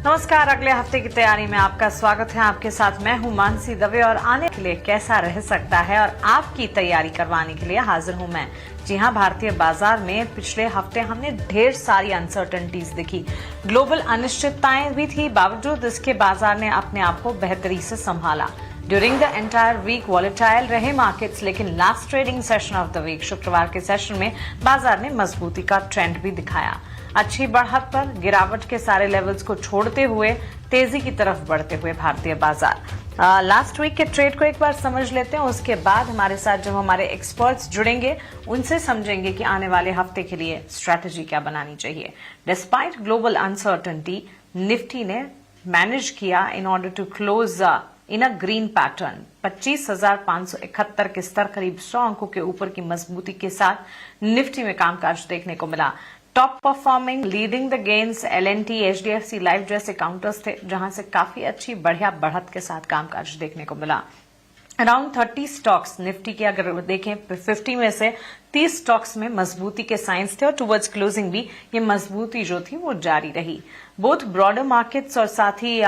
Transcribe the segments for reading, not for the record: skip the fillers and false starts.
नमस्कार। अगले हफ्ते की तैयारी में आपका स्वागत है। आपके साथ मैं हूं मानसी दवे और आने के लिए कैसा रह सकता है और आपकी तैयारी करवाने के लिए हाजिर हूं मैं। जी हां, भारतीय बाजार में पिछले हफ्ते हमने ढेर सारी अनसर्टेनिटीज देखी, ग्लोबल अनिश्चितताएं भी थी। बावजूद इसके बाजार ने अपने आप को बेहतरी से संभाला। During the entire week volatile रहे मार्केट्स, लेकिन last trading session of the week शुक्रवार के सेशन में बाजार ने मजबूती का ट्रेंड भी दिखाया। अच्छी बढ़त पर गिरावट के सारे लेवल्स को छोड़ते हुए तेजी की तरफ बढ़ते हुए भारतीय बाजार। लास्ट वीक के ट्रेड को एक बार समझ लेते हैं, उसके बाद हमारे साथ जब हमारे एक्सपर्ट्स जुड़ेंगे उनसे समझेंगे कि आने वाले हफ्ते के लिए स्ट्रैटेजी क्या बनानी चाहिए। डिस्पाइट ग्लोबल अनसर्टेनिटी, निफ्टी ने मैनेज किया in order to close in a green pattern. 25,571 के स्तर करीब 100 अंकों के ऊपर की मजबूती के साथ निफ्टी में कामकाज देखने को मिला। Top performing leading the gains L&T, HDFC life जैसे काउंटर्स थे, जहां से काफी अच्छी बढ़िया बढ़त के साथ कामकाज देखने को मिला। अराउंड 30 स्टॉक्स निफ्टी के अगर देखें 50 में से 30 स्टॉक्स में मजबूती के साइंस थे और टुवर्ड्स क्लोजिंग भी ये मजबूती जो थी वो जारी रही। बोथ ब्रॉडर मार्केट्स और साथ ही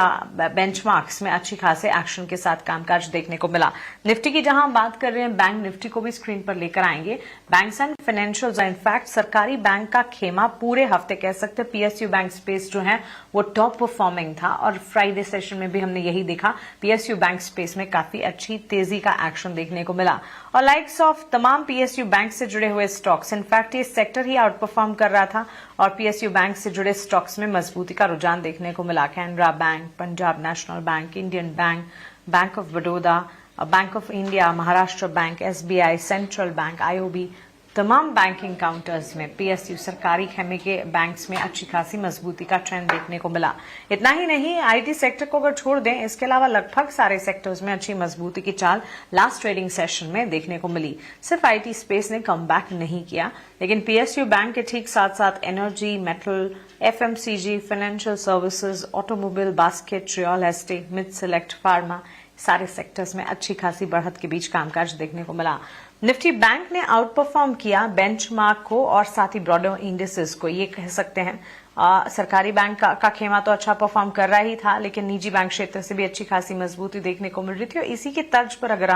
बेंचमार्क्स में अच्छी खासे एक्शन के साथ कामकाज देखने को मिला। निफ्टी की जहां हम बात कर रहे हैं, बैंक निफ्टी को भी स्क्रीन पर लेकर आएंगे। बैंक्स एंड फाइनेंशियल्स, इनफैक्ट सरकारी बैंक का खेमा पूरे हफ्ते कह सकते हैं पीएसयू बैंक स्पेस जो है वो टॉप परफॉर्मिंग था और फ्राइडे सेशन में भी हमने यही देखा, पीएसयू बैंक स्पेस में काफी अच्छी तेजी का एक्शन देखने को मिला। और लाइक्स ऑफ तमाम पीएसयू बैंक से जुड़े हुए स्टॉक्स, इनफैक्ट ये सेक्टर ही आउट परफॉर्म कर रहा था और पीएसयू बैंक से जुड़े स्टॉक्स में मजबूती का रुझान देखने को मिला। Canara bank, Punjab national bank, Indian bank, bank of Baroda, bank of India, Maharashtra bank, SBI, central bank, IOB, तमाम बैंकिंग काउंटर्स में पीएसयू सरकारी खेमे के बैंक्स में अच्छी खासी मजबूती का ट्रेंड देखने को मिला। इतना ही नहीं, आईटी सेक्टर को अगर छोड़ दें, इसके अलावा लगभग सारे सेक्टर्स में अच्छी मजबूती की चाल लास्ट ट्रेडिंग सेशन में देखने को मिली। सिर्फ आईटी स्पेस ने कमबैक नहीं किया, लेकिन पीएसयू बैंक के ठीक साथ साथ energy, metal, FMCG, financial services, automobile, basket, real estate, mid select, pharma, सारे सेक्टर्स में अच्छी खासी बढ़त के बीच कामकाज देखने को मिला। निफ्टी बैंक ने आउट परफॉर्म किया बेंचमार्क को और साथ ही ब्रॉडर इंडेक्सेस को, ये कह सकते हैं। सरकारी बैंक का खेमा तो अच्छा परफॉर्म कर रहा ही था, लेकिन निजी बैंक क्षेत्र से भी अच्छी खासी मजबूती देखने को मिल रही थी। और इसी की तर्ज पर अगर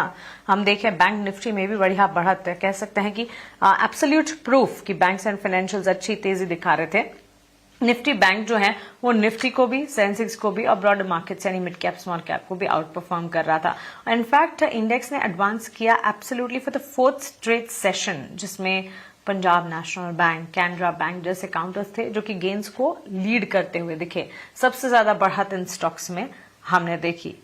हम देखें, बैंक निफ्टी में भी बढ़िया बढ़त है, कह सकते हैं कि एब्सोल्यूट प्रूफ कि बैंक्स एंड फाइनेंशियल्स अच्छी तेजी दिखा रहे थे। निफ्टी बैंक जो है वो निफ्टी को भी, सेंसेक्स को भी और ब्रॉडर मार्केट्स यानी मिड कैप, स्मॉल कैप को भी आउट परफॉर्म कर रहा था। इनफैक्ट इंडेक्स ने एडवांस किया absolutely for the 4th straight session, जिसमें Punjab national bank, Canara bank जैसे काउंटर्स थे जो कि गेन्स को लीड करते हुए दिखे। सबसे ज्यादा बढ़त इन स्टॉक्स में हमने देखी।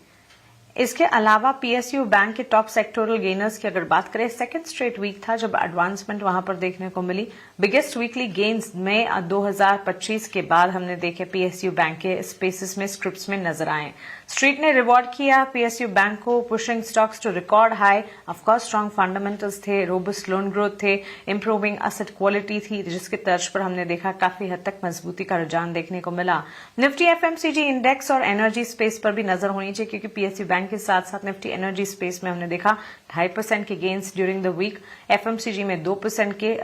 इसके अलावा पीएसयू बैंक के टॉप सेक्टोरल गेनर्स की अगर बात करें, सेकंड स्ट्रेट वीक था जब एडवांसमेंट वहां पर देखने को मिली। बिगेस्ट वीकली गेन्स में 2025 के बाद हमने देखे पीएसयू बैंक के स्पेसिस में, स्क्रिप्ट्स में नजर आए। स्ट्रीट ने रिवॉर्ड किया पीएसयू बैंक को, pushing stocks to record high. Of course strong fundamentals थे, रोबस्ट लोन ग्रोथ थे, इंप्रूविंग एसेट क्वालिटी थी, जिसके तर्ज पर हमने देखा काफी हद तक मजबूती का रुझान देखने को मिला। निफ्टी एफएमसीजी इंडेक्स और एनर्जी स्पेस पर भी नजर होनी चाहिए, क्योंकि पीएसयू बैंक के साथ साथ निफ्टी एनर्जी स्पेस में हमने देखा 2.5% के gains during the week. FMCG में 2% के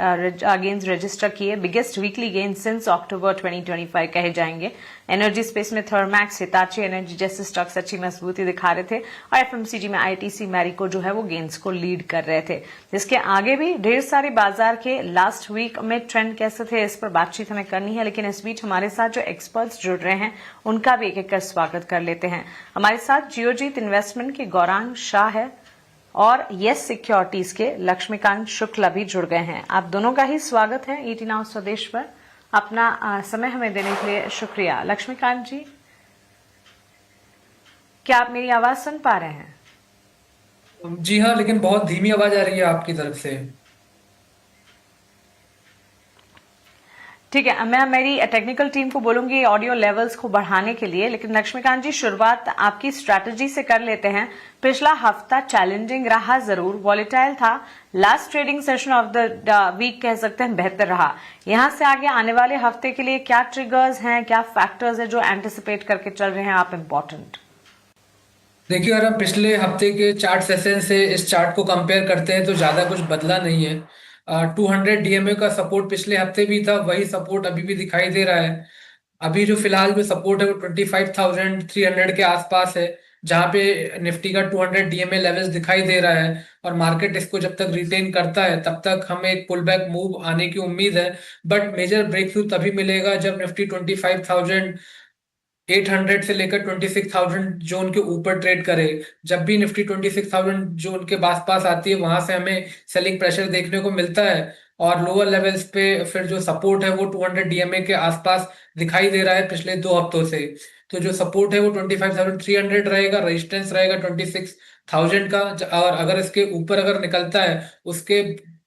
गेन्स रजिस्टर किए, biggest weekly gains since October 2025 कहे जाएंगे। एनर्जी स्पेस में थर्मैक्स, हिताची एनर्जी जैसे स्टॉक्स अच्छी मजबूती दिखा रहे थे और एफएमसीजी में आईटीसी, मैरिको जो है वो गेन्स को लीड कर रहे थे। जिसके आगे भी ढेर सारे बाजार के लास्ट वीक में ट्रेंड कैसे थे, इस पर बातचीत हमें करनी है, लेकिन इस बीच हमारे साथ जो एक्सपर्ट्स जुड़ रहे हैं उनका भी एक एक कर स्वागत कर लेते हैं। हमारे साथ जियोजीत इन्वेस्टमेंट के गौरांग शाह है और यस सिक्योरिटीज के लक्ष्मीकांत शुक्ला भी जुड़ गए हैं। आप दोनों का ही स्वागत है ईटी नाउ स्वदेश पर। अपना समय हमें देने के लिए शुक्रिया। लक्ष्मीकांत जी, क्या आप मेरी आवाज सुन पा रहे हैं? जी हाँ, लेकिन बहुत धीमी आवाज आ रही है आपकी तरफ से। ठीक है, मैं मेरी टेक्निकल टीम को बोलूंगी ऑडियो लेवल्स को बढ़ाने के लिए, लेकिन लक्ष्मीकांत जी शुरुआत आपकी स्ट्रैटेजी से कर लेते हैं। पिछला हफ्ता चैलेंजिंग रहा जरूर, वॉलेटाइल था, last trading session of the week कह सकते हैं बेहतर रहा। यहां से आगे आने वाले हफ्ते के लिए क्या ट्रिगर्स हैं, क्या फैक्टर्स हैं जो एंटिसिपेट करके चल रहे हैं आप इम्पोर्टेंट? देखिए, अगर हम पिछले हफ्ते के चार्ट सेशन से इस चार्ट को कंपेयर करते हैं तो ज्यादा कुछ बदला नहीं है। 200 डीएमए का सपोर्ट पिछले हफ्ते भी था, वही सपोर्ट अभी भी दिखाई दे रहा है। अभी जो फिलहाल जो सपोर्ट है वो 25,300 के आसपास है, जहां पे निफ्टी का 200 डीएमए लेवल्स दिखाई दे रहा है। और मार्केट इसको जब तक रिटेन करता है तब तक हमें एक पुल बैक मूव आने की उम्मीद है। बट मेजर ब्रेक थ्रू तभी मिलेगा जब निफ्टी 25,800 से लेकर 26,000 जोन के ऊपर ट्रेड करे। जब भी निफ्टी 26,000 जोन के आसपास आती है, वहां से हमें सेलिंग प्रेशर देखने को मिलता है। और लोअर लेवल्स पे फिर जो सपोर्ट है वो 200 डीएमए के आसपास दिखाई दे रहा है पिछले 2 हफ्तों से। तो जो सपोर्ट है वो 25,300 रहेगा, रेजिस्टेंस रहेगा 26,000 का। और अगर इसके ऊपर अगर निकलता है, उसके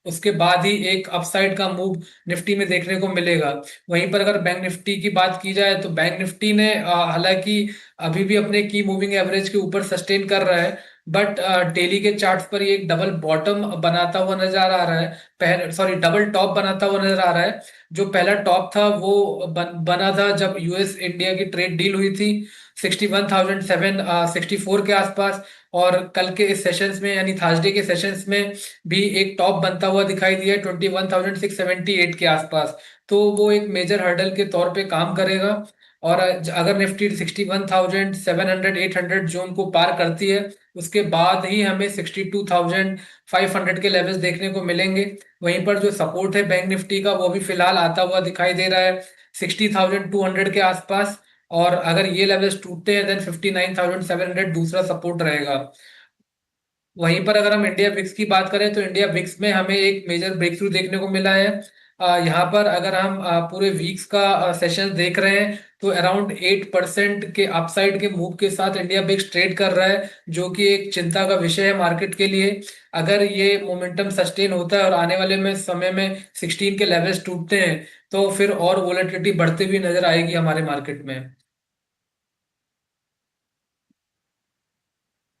उसके बाद ही एक अपसाइड का मूव निफ्टी में देखने को मिलेगा। वहीं पर अगर बैंक निफ्टी की बात की जाए तो बैंक निफ्टी ने हालांकि अभी भी अपने की मूविंग एवरेज के ऊपर सस्टेन कर रहा है। बट डेली के चार्ट्स पर ये एक डबल बॉटम बनाता हुआ नजर आ रहा है। पहले सॉरी डबल टॉप बनाता हुआ नजर आ रहा है। जो पहला टॉप था वो बना था जब यूएस इंडिया की ट्रेड डील हुई थी 61,764 के आसपास। और कल के इस सेशंस में यानी थर्सडे के सेशंस में भी एक टॉप बनता हुआ दिखाई दिया 21,678 के आसपास। तो वो एक मेजर हर्डल के तौर पे काम करेगा। और अगर निफ्टी 61,700 800 जोन को पार करती है, उसके बाद ही हमें 62,500 के लेवल्स देखने को मिलेंगे। वहीं पर जो सपोर्ट है बैंक निफ्टी का वो भी फिलहाल आता हुआ दिखाई दे रहा है 60,200 के आसपास। और अगर ये लेवल्स टूटते हैं देन 59,700 दूसरा सपोर्ट रहेगा। वहीं पर अगर हम इंडिया विक्स की बात करें तो इंडिया विक्स में हमें एक मेजर ब्रेक थ्रू देखने को मिला है। यहाँ पर अगर हम पूरे वीक्स का सेशन देख रहे हैं तो अराउंड 8% के अपसाइड के मूव के साथ इंडिया विक्स ट्रेड कर रहा है, जो कि एक चिंता का विषय है मार्केट के लिए। अगर ये मोमेंटम सस्टेन होता है और आने वाले में समय में 16 के लेवल्स टूटते हैं तो फिर और वोलेटिलिटी बढ़ती हुई नजर आएगी हमारे मार्केट में।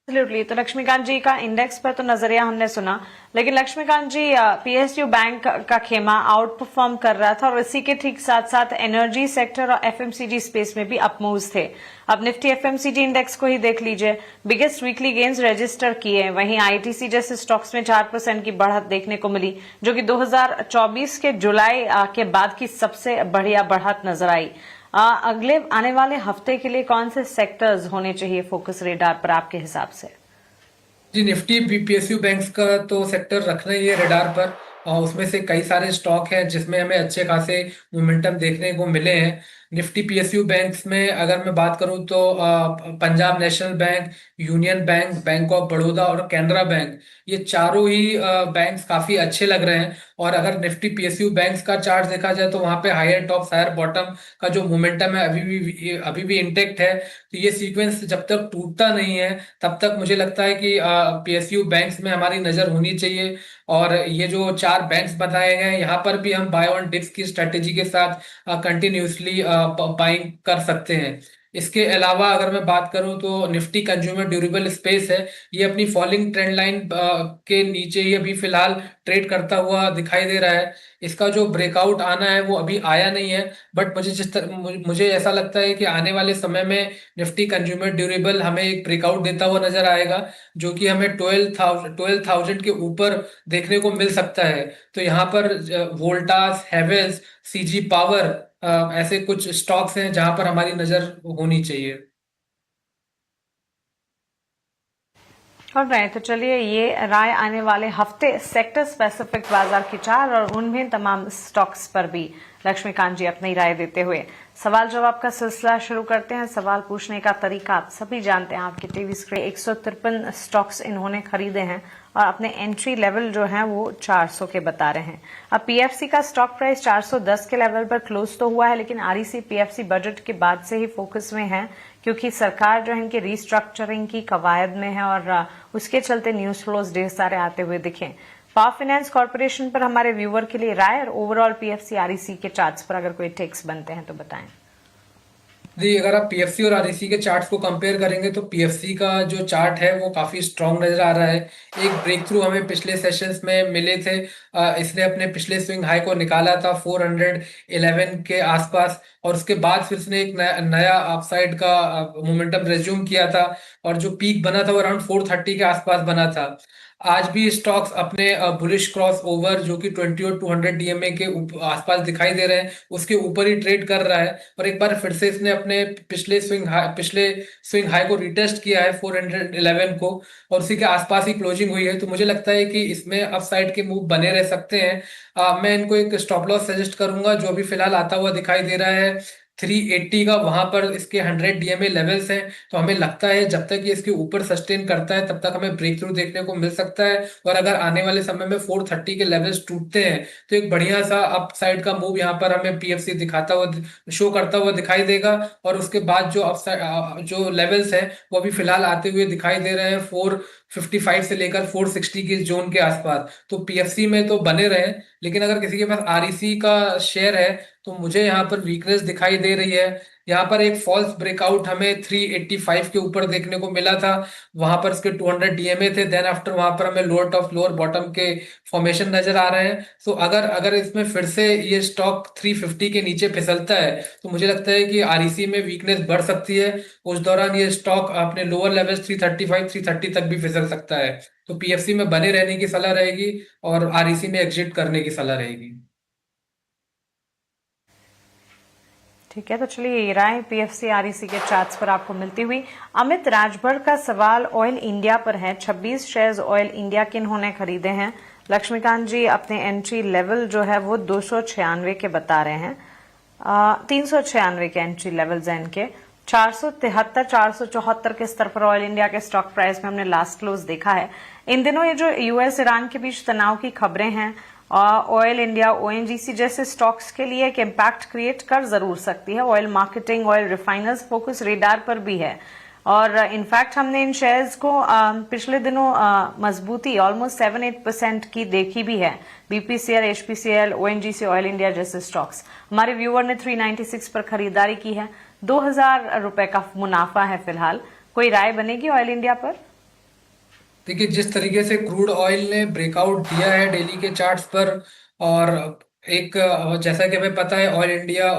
एब्सोल्युटली। तो लक्ष्मीकांत जी का इंडेक्स पर तो नजरिया हमने सुना, लेकिन लक्ष्मीकांत जी पीएसयू बैंक का खेमा आउट परफॉर्म कर रहा था और इसी के ठीक साथ साथ एनर्जी सेक्टर और एफएमसीजी स्पेस में भी अपमूव्स थे। अब निफ्टी एफएमसीजी इंडेक्स को ही देख लीजिए, बिगेस्ट वीकली गेन्स रजिस्टर किए। वहीं आईटीसी जैसे स्टॉक्स में 4% की बढ़त देखने को मिली, जो कि 2024 के जुलाई के बाद की सबसे बढ़िया बढ़त नजर आई। अगले आने वाले हफ्ते के लिए कौन से सेक्टर्स होने चाहिए फोकस रेडार पर आपके हिसाब से? जी, निफ्टी पीएसयू बैंक्स का तो सेक्टर रखना ही है रडार पर। उसमें से कई सारे स्टॉक हैं जिसमें हमें अच्छे खासे मोमेंटम देखने को मिले हैं। निफ्टी पीएसयू बैंक्स में अगर मैं बात करूं तो Punjab national bank, union bank, bank of Baroda और कैनरा बैंक, ये चारों ही बैंक्स काफी अच्छे लग रहे हैं। और अगर निफ्टी पीएसयू बैंक्स का चार्ट देखा जाए तो वहां पे हायर टॉप हायर बॉटम का जो मोमेंटम है अभी भी इंटेक्ट है। तो ये सीक्वेंस जब तक टूटता नहीं है तब तक मुझे लगता है कि पीएसयू बैंक्स में हमारी नजर होनी चाहिए। और ये जो चार बैंक्स बताए गए हैं यहाँ पर भी हम बाय ऑन डिप्स की स्ट्रेटेजी के साथ कंटिन्यूसली बाइंग कर सकते हैं। इसके अलावा अगर मैं बात करूं तो निफ्टी कंज्यूमर ड्यूरेबल स्पेस है, ये अपनी फॉलिंग ट्रेंड लाइन के नीचे ही अभी फिलहाल ट्रेड करता हुआ दिखाई दे रहा है। इसका जो ब्रेकआउट आना है वो अभी आया नहीं है। बट मुझे ऐसा लगता है कि आने वाले समय में निफ्टी कंज्यूमर ड्यूरेबल हमें एक ब्रेकआउट देता हुआ नजर आएगा, जो कि हमें 12,000 के ऊपर देखने को मिल सकता है। तो यहाँ पर वोल्टास, हैवेल्स, सीजी पावर, ऐसे कुछ स्टॉक्स हैं जहां पर हमारी नजर होनी चाहिए। ऑलराइट, तो चलिए ये राय आने वाले हफ्ते सेक्टर स्पेसिफिक बाजार की चार और उनमें तमाम स्टॉक्स पर भी लक्ष्मीकांत जी अपनी राय देते हुए सवाल जवाब का सिलसिला शुरू करते हैं। सवाल पूछने का तरीका आप सभी जानते हैं, आपके टीवी स्क्रीन 153 स्टॉक्स इन्होंने खरीदे हैं और अपने एंट्री लेवल जो है वो 400 के बता रहे हैं। अब पीएफसी का स्टॉक प्राइस 410 के लेवल पर क्लोज तो हुआ है, लेकिन आरईसी पीएफसी बजट के बाद से ही फोकस में है, क्योंकि सरकार जो है इनकी रीस्ट्रक्चरिंग की कवायद में है और उसके चलते न्यूज फ्लोज ढेर सारे आते हुए दिखे। पावर फाइनेंस कॉर्पोरेशन पर हमारे व्यूअर के लिए राय और ओवरऑल पीएफसी आरईसी के चार्ट्स पर अगर कोई टेक्स बनते हैं तो बताएं। जी, अगर आप पीएफसी और आरईसी के चार्ट्स को कंपेयर करेंगे तो पीएफसी का जो चार्ट है वो काफी स्ट्रांग नजर आ रहा है। एक ब्रेक थ्रू हमें पिछले सेशंस में मिले थे। इसने अपने पिछले स्विंग हाई को निकाला था 411 के आसपास, और उसके बाद फिर इसने एक नया अपसाइड का मोमेंटम रिज्यूम किया था। और जो पीक बना था वो अराउंड 430 के आसपास बना था। आज भी स्टॉक्स अपने बुलिश क्रॉस ओवर जो कि 20 और 200 डीएमए के आसपास दिखाई दे रहे हैं, उसके ऊपर ही ट्रेड कर रहा है। और एक बार फिर से इसने अपने पिछले स्विंग हाई को रिटेस्ट किया है 411 को, और उसी के आसपास ही क्लोजिंग हुई है। तो मुझे लगता है कि इसमें अपसाइड के मूव बने रह सकते हैं। मैं इनको एक स्टॉप लॉस सजेस्ट करूंगा जो अभी फिलहाल आता हुआ दिखाई दे रहा है 380 का। वहां पर इसके 100 डीएमए लेवल्स हैं। तो हमें लगता है जब तक ये इसके ऊपर सस्टेन करता है तब तक हमें ब्रेक थ्रू देखने को मिल सकता है। और अगर आने वाले समय में 430 के लेवल्स टूटते हैं तो एक बढ़िया सा अपसाइड का मूव यहाँ पर हमें पीएफसी दिखाता हुआ शो करता हुआ दिखाई देगा। और उसके बाद जो अपसाइड जो लेवल्स हैं वो अभी फिलहाल आते हुए दिखाई दे रहे हैं 455 से लेकर 460 के जोन के आसपास। तो पीएफसी में तो बने रहे, लेकिन अगर किसी के पास आरईसी का शेयर है तो मुझे यहाँ पर वीकनेस दिखाई दे रही है। यहाँ पर एक फॉल्स ब्रेकआउट हमें 385 के ऊपर देखने को मिला था। वहां पर इसके 200 डीएमए थे। देन आफ्टर वहां पर हमें लोअर टॉप लोअर बॉटम के फॉर्मेशन नजर आ रहे हैं। सो अगर अगर इसमें फिर से ये स्टॉक 350 के नीचे फिसलता है तो मुझे लगता है कि आरईसी में वीकनेस बढ़ सकती है। उस दौरान ये स्टॉक अपने लोअर लेवल्स 335 330 तक भी फिसल सकता है। तो पीएफसी में बने रहने की सलाह रहेगी और आरईसी में एग्जिट करने की सलाह रहेगी। ठीक है, तो चलिए ये राय पीएफसी आरईसी के चार्ट्स पर आपको मिलती हुई। अमित राजभर का सवाल ऑयल इंडिया पर है। 26 शेयर्स ऑयल इंडिया के इन्होंने खरीदे हैं। लक्ष्मीकांत जी अपने एंट्री लेवल जो है वो 296 के बता रहे हैं। 396 के एंट्री लेवल्स हैं इनके। 473 474 के स्तर पर ऑयल इंडिया के स्टॉक प्राइस में हमने लास्ट क्लोज देखा है। इन दिनों ये जो यूएस ईरान के बीच तनाव की खबरें हैं ऑयल इंडिया ओएनजीसी जैसे स्टॉक्स के लिए एक इम्पैक्ट क्रिएट कर जरूर सकती है। Oil marketing oil refiners focus radar पर भी है और इनफैक्ट हमने इन शेयर्स को पिछले दिनों मजबूती ऑलमोस्ट 7-8% की देखी भी है। BPCL, HPCL, ONGC, oil India जैसे स्टॉक्स। हमारे व्यूअर ने 396 पर खरीदारी की है। 2000 रुपए का मुनाफा है फिलहाल। कोई राय बनेगी ऑयल इंडिया पर? देखिए, जिस तरीके से क्रूड ऑयल ने ब्रेकआउट दिया है डेली के चार्ट्स पर, और एक जैसा कि हमें पता है ऑयल इंडिया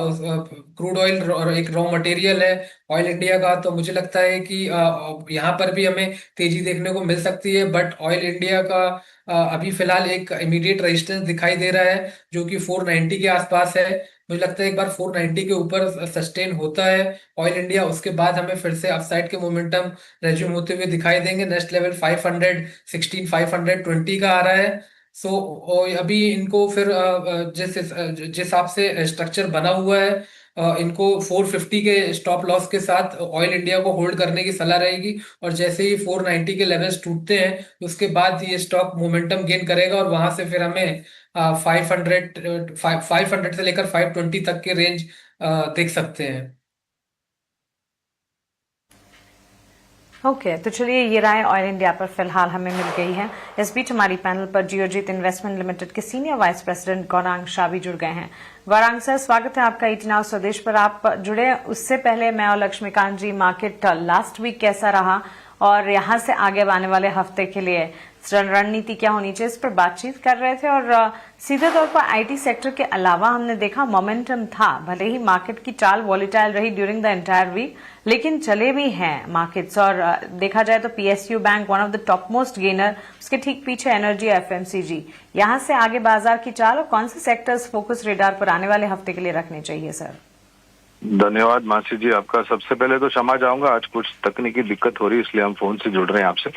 क्रूड ऑयल एक रॉ मटेरियल है ऑयल इंडिया का। तो मुझे लगता है कि यहाँ पर भी हमें तेजी देखने को मिल सकती है। बट ऑयल इंडिया का अभी फिलहाल एक इमीडिएट रेजिस्टेंस दिखाई दे रहा है जो कि 490 के आसपास है। मुझे लगता है एक बार 490 के ऊपर सस्टेन होता है ऑयल इंडिया, उसके बाद हमें फिर से अपसाइड के मोमेंटम रेज्यूम होते हुए दिखाई देंगे। नेक्स्ट लेवल 516 520 का आ रहा है। सो अभी इनको फिर जिस हिसाब से स्ट्रक्चर बना हुआ है, इनको 450 के स्टॉप लॉस के साथ ऑयल इंडिया को होल्ड करने की सलाह रहेगी। और जैसे ही 490 के लेवल्स टूटते हैं उसके बाद ये स्टॉक मोमेंटम गेन करेगा और वहां से फिर हमें 500 से लेकर 520 तक के रेंज देख सकते हैं। ओके, तो चलिए ये राय ऑयल इंडिया पर फिलहाल हमें मिल गई है। इस बीच हमारी पैनल पर जियोजीत इन्वेस्टमेंट लिमिटेड के senior vice president Gaurang Shah भी जुड़ गए हैं। गौरांग सर, स्वागत है आपका ईटी नाउ स्वदेश पर। आप जुड़े उससे पहले मैं और लक्ष्मीकांत जी, मार्केट लास्ट वीक कैसा रहा और यहां से आगे आने वाले हफ्ते के लिए रणनीति क्या होनी चाहिए, इस पर बातचीत कर रहे थे। और सीधे तौर पर आईटी सेक्टर के अलावा हमने देखा मोमेंटम था। भले ही मार्केट की चाल वॉलेटाइल रही ड्यूरिंग द एंटायर वीक, लेकिन चले भी हैं मार्केट्स। और देखा जाए तो PSU bank one of the top most gainer, उसके ठीक पीछे एनर्जी, एफएमसीजी। यहां से आगे बाजार की चाल और कौन से सेक्टर्स फोकस रेडार पर आने वाले हफ्ते के लिए रखने चाहिए सर? धन्यवाद मानसी जी आपका। सबसे पहले तो क्षमा चाहूंगा, आज कुछ तकनीकी दिक्कत हो रही है इसलिए हम फोन से जुड़ रहे हैं आपसे।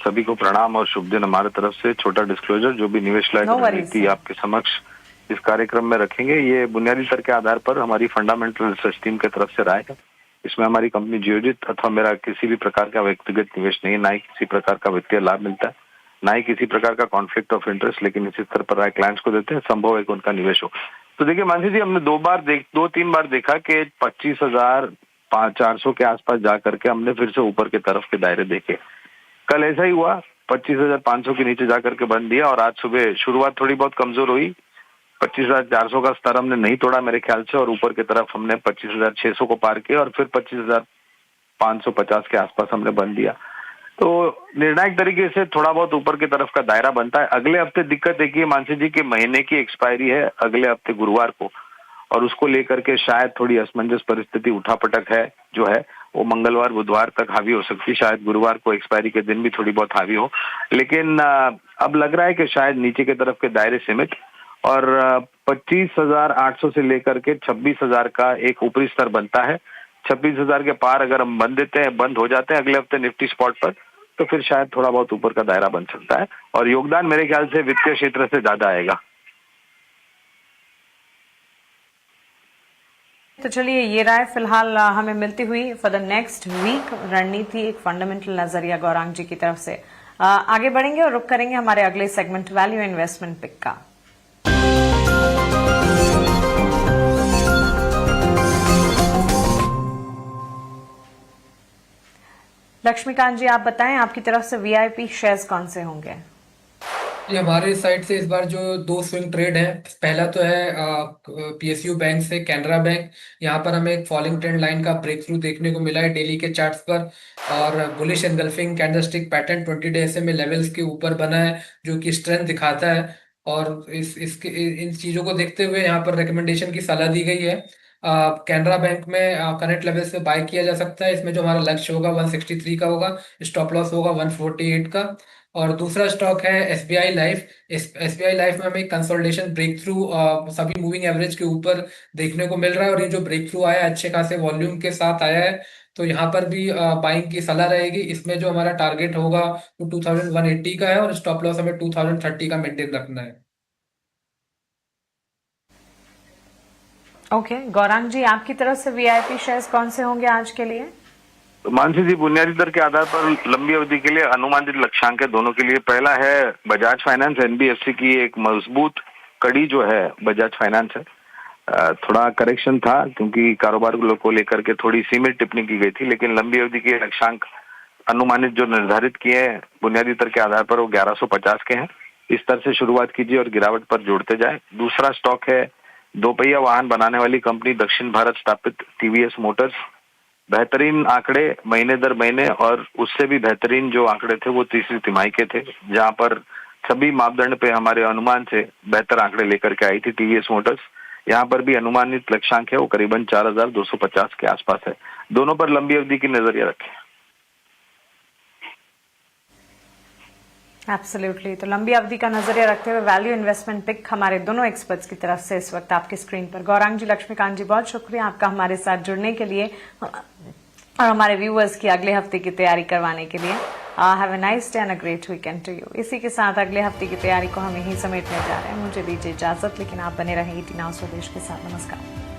सभी को प्रणाम और शुभ दिन हमारे तरफ से। छोटा डिस्क्लोजर, जो भी निवेश लायक रणनीति आपके समक्ष इस कार्यक्रम में रखेंगे ये बुनियादी स्तर के आधार पर हमारी फंडामेंटल रिसर्च टीम की तरफ से राय है। इसमें हमारी कंपनी जियोजीत अथवा मेरा किसी भी प्रकार का व्यक्तिगत निवेश नहीं, ना ही किसी प्रकार का वित्तीय लाभ मिलता है, ना ही किसी प्रकार का कॉन्फ्लिक्ट ऑफ इंटरेस्ट। लेकिन इसी स्तर पर राय क्लाइंट्स को देते हैं, संभव है कि उनका निवेश हो। तो देखिए मानसी जी, हमने 2-3 बार देखा कि 25,400 के आसपास जाकर के हमने फिर से ऊपर की तरफ के दायरे देखे। कल ऐसा ही हुआ, 25,500 के नीचे जाकर के बंद दिया और आज सुबह शुरुआत थोड़ी बहुत कमजोर हुई। 25,400 का स्तर हमने नहीं तोड़ा मेरे ख्याल से, और ऊपर की तरफ हमने 25,600 को पार किया और फिर 25,550 के आसपास हमने बंद दिया। तो निर्णायक तरीके से थोड़ा बहुत ऊपर की तरफ का दायरा बनता है। अगले हफ्ते दिक्कत देखिए मानसी जी, के महीने की एक्सपायरी है अगले हफ्ते गुरुवार को, और उसको लेकर के शायद थोड़ी असमंजस परिस्थिति उठापटक है जो है वो मंगलवार बुधवार तक हावी हो सकती है, शायद गुरुवार को एक्सपायरी के दिन भी थोड़ी बहुत हावी हो, लेकिन अब लग रहा है कि शायद नीचे की तरफ के दायरे सीमित और 25,800 से लेकर के 26,000 का एक ऊपरी स्तर बनता है। 26,000 के पार अगर हम बंद हो जाते हैं अगले हफ्ते निफ्टी स्पॉट पर, तो फिर शायद थोड़ा बहुत ऊपर का दायरा बन सकता है और योगदान मेरे ख्याल से वित्तीय क्षेत्र से ज्यादा आएगा। तो चलिए ये राय फिलहाल हमें मिलती हुई फॉर द नेक्स्ट वीक। रणनीति एक फंडामेंटल नजरिया गौरांग जी की तरफ से। आगे बढ़ेंगे और रुक करेंगे हमारे अगले सेगमेंट वैल्यू इन्वेस्टमेंट पिक का। लक्ष्मीकांत जी, आप बताएं आपकी तरफ से वीआईपी शेयर्स कौन से होंगे? ये हमारे साइड से इस बार जो दो स्विंग ट्रेड है, पहला तो है पीएसयू बैंक से कैनरा बैंक। यहाँ पर हमें एक फॉलिंग ट्रेंड लाइन का ब्रेक थ्रू देखने को मिला है डेली के चार्ट्स पर और bullish engulfing candlestick pattern 20 day SMA levels के ऊपर बना है जो कि स्ट्रेंथ दिखाता है और इन चीजों को देखते हुए यहाँ पर रिकमेंडेशन की सलाह दी गई है। कैनरा बैंक में करंट लेवल से बाय किया जा सकता है। इसमें जो हमारा लक्ष्य होगा 163 का होगा, स्टॉप लॉस होगा 148 का। और दूसरा स्टॉक है एसबीआई लाइफ। इस एसबीआई लाइफ में हमें कंसोलिडेशन ब्रेक थ्रू सभी मूविंग एवरेज के ऊपर देखने को मिल रहा है और ये जो ब्रेक थ्रू आया है अच्छे खासे वॉल्यूम के साथ आया है, तो यहाँ पर भी बाइंग की सलाह रहेगी। इसमें जो हमारा टारगेट होगा वो 2180 का है और स्टॉप लॉस हमें 2030 का मेंटेन रखना है। ओके, गौरांग जी आपकी तरफ से वीआईपी शेयर्स कौन से होंगे आज के लिए? मानसी जी, बुनियादी दर के आधार पर लंबी अवधि के लिए अनुमानित लक्ष्यांक है दोनों के लिए। पहला है बजाज फाइनेंस, एनबीएफसी की एक मजबूत कड़ी जो है बजाज फाइनेंस है। थोड़ा करेक्शन था क्योंकि कारोबार को लेकर के थोड़ी सीमित टिप्पणी की गई थी, लेकिन लंबी अवधि के लक्ष्यांक अनुमानित जो निर्धारित किए हैं बुनियादी दर के आधार पर वो 1150 के हैं। इस तरह से शुरुआत कीजिए और गिरावट पर जोड़ते जाए। दूसरा स्टॉक है दोपहिया वाहन बनाने वाली कंपनी दक्षिण भारत स्थापित टीवीएस मोटर्स। बेहतरीन आंकड़े महीने दर महीने और उससे भी बेहतरीन जो आंकड़े थे वो तीसरी तिमाही के थे, जहां पर सभी मापदंड पे हमारे अनुमान से बेहतर आंकड़े लेकर के आई थी टीवीएस मोटर्स। यहाँ पर भी अनुमानित लक्ष्यांक है वो करीबन 4250 के आसपास है। दोनों पर लंबी अवधि की नजरिया रखें। एब्सोल्युटली। तो लंबी अवधि का नजरिया रखते हुए वैल्यू इन्वेस्टमेंट पिक हमारे दोनों एक्सपर्ट्स की तरफ से इस वक्त आपकी स्क्रीन पर। गौरांग जी, लक्ष्मीकांत जी, बहुत शुक्रिया आपका हमारे साथ जुड़ने के लिए और हमारे व्यूअर्स की अगले हफ्ते की तैयारी करवाने के लिए। Have a nice day and a great weekend to you. इसी के साथ अगले हफ्ते की तैयारी को हम यहीं समेटने जा रहे हैं। मुझे दीजिए इजाजत, लेकिन आप बने रहें ET Now स्वदेश के साथ। नमस्कार।